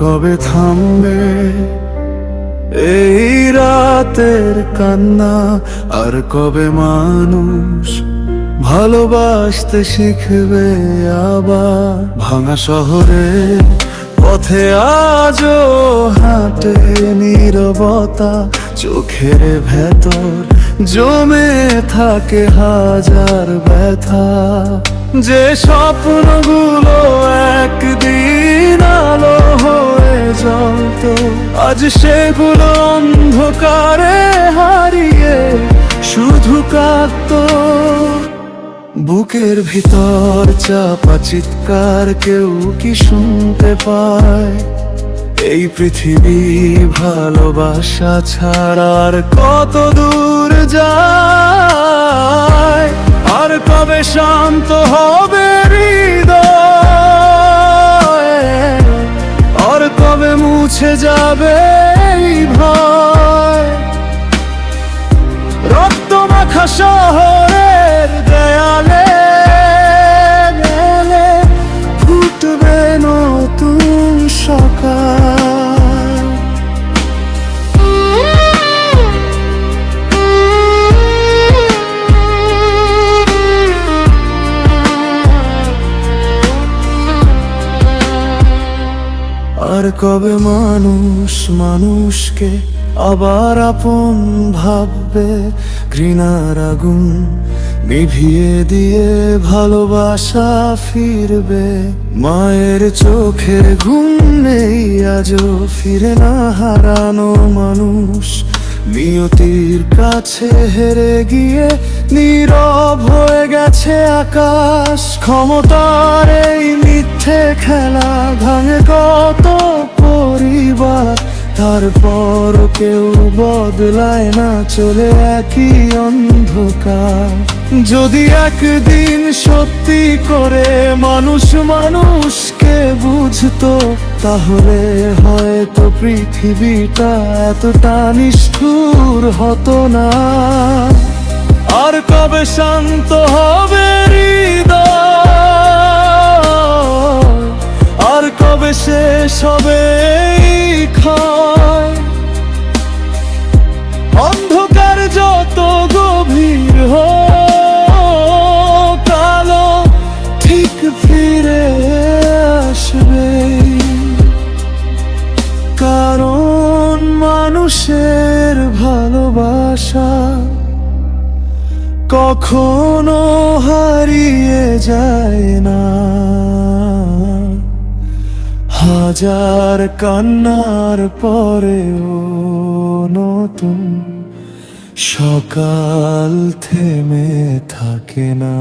কবে থামবে এই রাতের কান্না? আর কবে মানুষ ভালোবাসতে শিখবে আবার? ভাঙা শহরে পথে আজও হাঁটে নীরবতা, চোখের ভেতর জমে থাকে হাজার ব্যথা। যে স্বপ্নগুলো একদিন আলো হয়ে জ্বলতো, আজ সেগুলো অন্ধকারে হারিয়ে শুধু কাঁদতো। বুকের ভিতর চাপা চিৎকার কেউ কি শুনতে পায়? এই পৃথিবী ভালোবাসা ছাড়া আর কত দূর যায়? আর কবে শান্ত হবে হৃদয়? আর কবে মুছে যাবে এই ভয়? রক্ত মাখা শহরের দেয়ালে ফুটবে নতুন সকাল। আর কবে মানুষ মানুষকে আবার আপন ভাববে? ঘৃণার আগুন নিভিয়ে দিয়ে ভালোবাসা ফিরবে। মায়ের চোখে ঘুম নেই আজও ফিরে না হারানো মানুষ। নিয়তির কাছে হেরে গিয়ে নীরব হয়ে গেছে আকাশ। ক্ষমতার এই মিথ্যে খেলা ভাঙে কত পরিবার, তারপর কেউ বদলায় না, চলে একই অন্ধকার। যদি একদিন সত্যি করে মানুষ মানুষকে বুঝতো, তাহলে হয়তো পৃথিবীটা এতটা নিষ্ঠুর হতো না। আর কবে শান্ত হবে হৃদয়? আর কবে শেষ হবে এই ক্ষয়? অন্ধকার যত গভীর হোক, আলো ঠিক ফিরে আসবে। কারণ মানুষের ভালোবাসা কখনো হারিয়ে যায় না। হাজার কান্নার পরেও নতুন সকাল থেমে থাকে না।